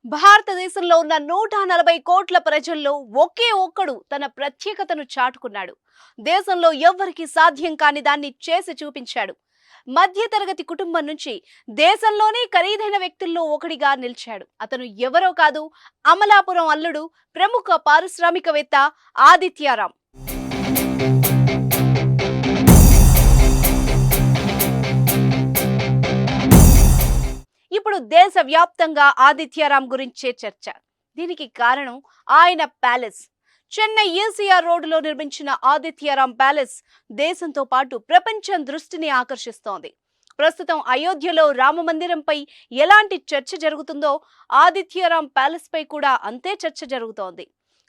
భారతదేశంలో ఉన్న 140 కోట్ల ప్రజల్లో ఒకే ఒక్కడు తన ప్రత్యేకతను చాటుకున్నాడు. దేశంలో ఎవ్వరికీ సాధ్యం కాని దాన్ని చేసి చూపించాడు. మధ్యతరగతి కుటుంబం నుంచి దేశంలోనే ఖరీదైన వ్యక్తుల్లో ఒకడిగా నిలిచాడు. అతను ఎవరో కాదు, అమలాపురం అల్లుడు, ప్రముఖ పారిశ్రామికవేత్త ఆదిత్యారాం. ఇప్పుడు దేశవ్యాప్తంగా ఆదిత్యారాం గురించే చర్చ. దీనికి కారణం ఆయన ప్యాలెస్. చెన్నై ఈసీఆర్ రోడ్డులో నిర్మించిన ఆదిత్యారాం ప్యాలెస్ దేశంతో పాటు ప్రపంచం దృష్టిని ఆకర్షిస్తోంది. ప్రస్తుతం అయోధ్యలో రామ మందిరంపై ఎలాంటి చర్చ జరుగుతుందో ఆదిత్యారాం ప్యాలెస్ పై కూడా అంతే చర్చ జరుగుతోంది.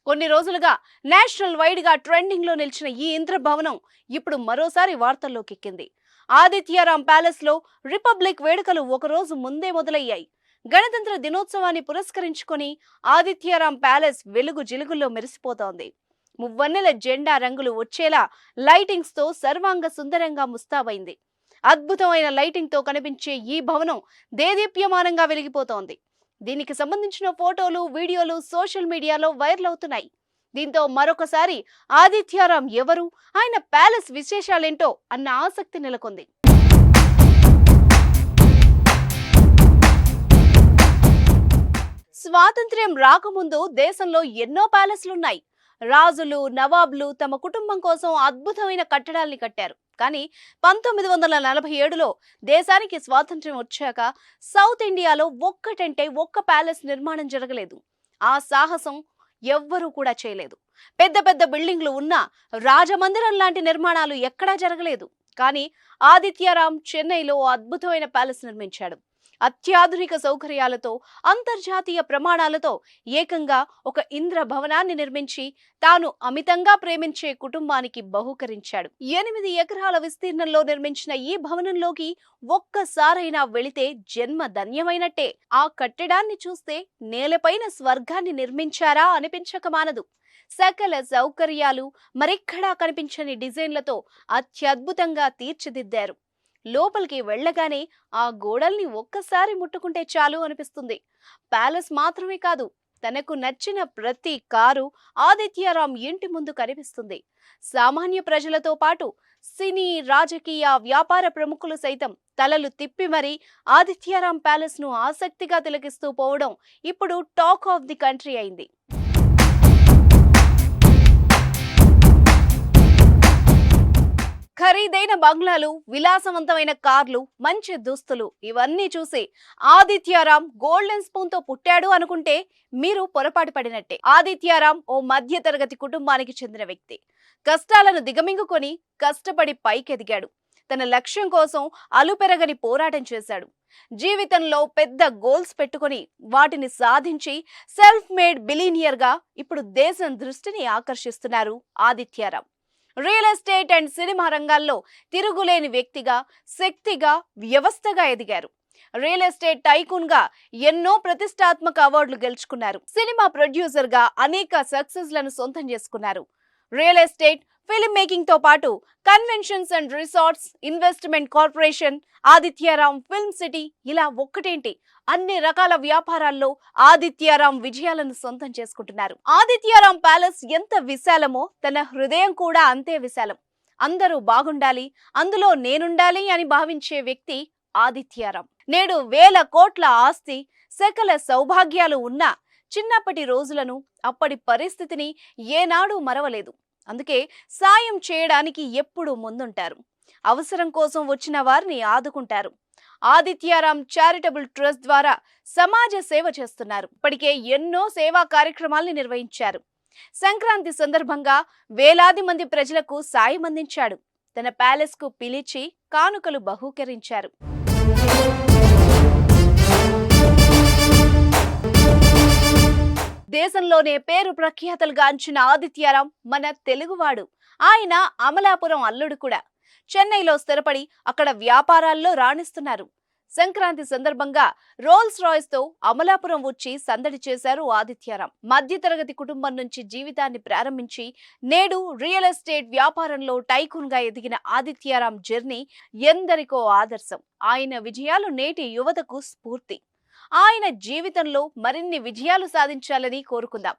కొన్ని రోజులుగా నేషనల్ వైడ్ గా ట్రెండింగ్ లో నిలిచిన ఈ ఇంద్రభవనం ఇప్పుడు మరోసారి వార్తల్లోకి ఎక్కింది. ఆదిత్యారాం ప్యాలెస్ లో రిపబ్లిక్ వేడుకలు ఒకరోజు ముందే మొదలయ్యాయి. గణతంత్ర దినోత్సవాన్ని పురస్కరించుకొని ఆదిత్యారాం ప్యాలెస్ వెలుగు జిలుగుల్లో మెరిసిపోతోంది. మువ్వన్నెల జెండా రంగులు వచ్చేలా లైటింగ్స్ తో సర్వాంగ సుందరంగా ముస్తాబైంది. అద్భుతమైన లైటింగ్ తో కనిపించే ఈ భవనం దేదీప్యమానంగా వెలిగిపోతోంది. దీనికి సంబంధించిన ఫోటోలు, వీడియోలు సోషల్ మీడియాలో వైరల్ అవుతున్నాయి. దీంతో మరొకసారి ఆదిత్యారాం ఎవరు, ఆయన ప్యాలెస్ విశేషాలేంటో అన్న ఆసక్తి నెలకొంది. స్వాతంత్ర్యం రాకముందు దేశంలో ఎన్నో ప్యాలెస్లున్నాయి. రాజులు, నవాబ్లు తమ కుటుంబం కోసం అద్భుతమైన కట్టడాల్ని కట్టారు. కానీ 1947లో దేశానికి స్వాతంత్ర్యం వచ్చాక సౌత్ ఇండియాలో ఒక్కటంటే ఒక్క ప్యాలెస్ నిర్మాణం జరగలేదు. ఆ సాహసం ఎవ్వరూ కూడా చేయలేదు. పెద్ద పెద్ద బిల్డింగ్లు ఉన్నా రాజమందిరం లాంటి నిర్మాణాలు ఎక్కడా జరగలేదు. కానీ ఆదిత్యారాం చెన్నైలో అద్భుతమైన ప్యాలెస్ నిర్మించాడు. అత్యాధునిక సౌకర్యాలతో, అంతర్జాతీయ ప్రమాణాలతో ఏకంగా ఒక ఇంద్ర భవనాన్ని నిర్మించి తాను అమితంగా ప్రేమించే కుటుంబానికి బహూకరించాడు. 8 ఎకరాల విస్తీర్ణంలో నిర్మించిన ఈ భవనంలోకి ఒక్కసారైనా వెళితే జన్మ ధన్యమైనట్టే. ఆ కట్టడాన్ని చూస్తే నేలపైన స్వర్గాన్ని నిర్మించారా అనిపించక మానదు. సకల సౌకర్యాలు మరెక్కడా కనిపించని డిజైన్లతో అత్యద్భుతంగా తీర్చిదిద్దారు. లోపలికి వెళ్ళగానే ఆ గోడల్ని ఒక్కసారి ముట్టుకుంటే చాలు అనిపిస్తుంది. ప్యాలెస్ మాత్రమే కాదు, తనకు నచ్చిన ప్రతి కారు ఆదిత్యారాం ఇంటి ముందు కనిపిస్తుంది. సామాన్య ప్రజలతో పాటు సినీ, రాజకీయ, వ్యాపార ప్రముఖులు సైతం తలలు తిప్పి మరీ ఆదిత్యారాం ప్యాలెస్ ను ఆసక్తిగా తిలకిస్తూ పోవడం ఇప్పుడు టాక్ ఆఫ్ ది కంట్రీ అయింది. ఖరీదైన బంగ్లాలు, విలాసవంతమైన కార్లు, మంచి దుస్తులు ఇవన్నీ చూసి ఆదిత్యారాం గోల్డెన్ స్పూన్ తో పుట్టాడు అనుకుంటే మీరు పొరపాటు పడినట్టే. ఆదిత్యారాం ఓ మధ్య తరగతి కుటుంబానికి చెందిన వ్యక్తి. కష్టాలను దిగమింగుకొని కష్టపడి పైకెదిగాడు. తన లక్ష్యం కోసం అలుపెరగని పోరాటం చేశాడు. జీవితంలో పెద్ద గోల్స్ పెట్టుకొని వాటిని సాధించి సెల్ఫ్ మేడ్ బిలీనియర్ గా ఇప్పుడు దేశం దృష్టిని ఆకర్షిస్తున్నారు Adityaram. Real estate and cinema రంగాల్లో తిరుగులేని వ్యక్తిగా, శక్తిగా, వ్యవస్థగా ఎదిగారు. రియల్ ఎస్టేట్ టైకూన్ గా ఎన్నో ప్రతిష్టాత్మక అవార్డులు గెలుచుకున్నారు. సినిమా ప్రొడ్యూసర్ గా అనేక సక్సెస్ లను సొంతం చేసుకున్నారు. రియల్ ఎస్టేట్, ఫిల్మ్ మేకింగ్ తో పాటు conventions and resorts, investment corporation, Adityaram film city ఇలా ఒక్కటేంటి అన్ని రకాల వ్యాపారాల్లో ఆదిత్యారాం విజయాలను సొంతం చేసుకుంటున్నారు. ఆదిత్యారాం ప్యాలెస్ ఎంత విశాలమో తన హృదయం కూడా అంతే విశాలం. అందరూ బాగుండాలి, అందులో నేనుండాలి అని భావించే వ్యక్తి ఆదిత్యారాం. నేడు వేల కోట్ల ఆస్తి, సకల సౌభాగ్యాలు ఉన్నా చిన్నప్పటి రోజులను, అప్పటి పరిస్థితిని ఏనాడూ మరవలేదు. అందుకే సాయం చేయడానికి ఎప్పుడూ ముందుంటారు. అవసరం కోసం వచ్చిన వారిని ఆదుకుంటారు. ఆదిత్యారాం చారిటబుల్ ట్రస్ట్ ద్వారా సమాజ సేవ చేస్తున్నారు. ఇప్పటికే ఎన్నో సేవా కార్యక్రమాల్ని నిర్వహించారు. సంక్రాంతి సందర్భంగా వేలాది మంది ప్రజలకు సాయం అందించాడు. తన ప్యాలెస్ కు పిలిచి కానుకలు బహూకరించారు. దేశంలోనే పేరు ప్రఖ్యాతలు గాంచిన ఆదిత్యారాం మన తెలుగువాడు. ఆయన అమలాపురం అల్లుడు కూడా. చెన్నైలో స్థిరపడి అక్కడ వ్యాపారాల్లో రాణిస్తున్నారు. సంక్రాంతి సందర్భంగా రోల్స్ రాయ్స్ తో అమలాపురం వచ్చి సందడి చేశారు ఆదిత్యారాం. మధ్యతరగతి కుటుంబం నుంచి జీవితాన్ని ప్రారంభించి నేడు రియల్ ఎస్టేట్ వ్యాపారంలో టైకూన్ గా ఎదిగిన ఆదిత్యారాం జర్నీ ఎందరికో ఆదర్శం. ఆయన విజయాలు నేటి యువతకు స్ఫూర్తి. ఆయన జీవితంలో మరిన్ని విజయాలు సాధించాలని కోరుకుందాం.